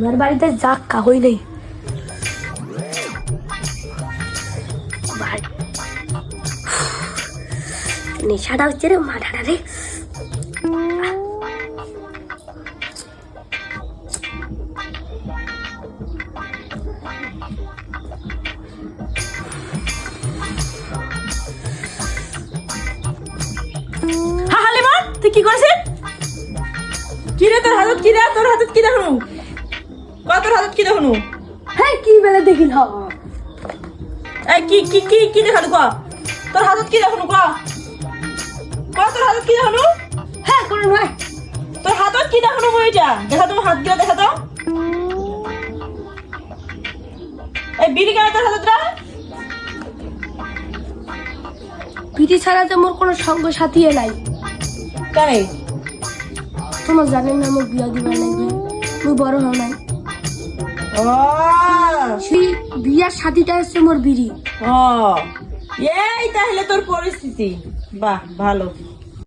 আমার বাড়িতে জাক্কা হই নাই নেশাটা হচ্ছে রে মাথাটা রে। হালিমা তুই কি করছিস? কি রে তোর হাতত কি রে? তোর হাতত কি দেখুন? তোর হাতত কি দেখুন? হ্যাঁ কি বেলা দেখিল এই কি কি কি কি দেখালু ক? তোর হাতত কি দেখুন ক? তোর হাতত কি দেখুন? হ্যাঁ কোনো নয়। তোর হাতত কি দেখুন মইটা? দেখা তো হাত গিলা দেখা তো। এই বিড়ি কেন তোর হাতত রা? পিটি ছাড়া তো মোর কোনো সঙ্গ সাথী নাই। কেন? তোমার জানেন না মোর বিয়া দিবার লাগবে, মুই বড় হও নাই। ও সেই বিয়ার সাথীটা হচ্ছে মোর বিড়ি। ও এই তাহলে তোর পরিস্থিতি। বাহ ভালো।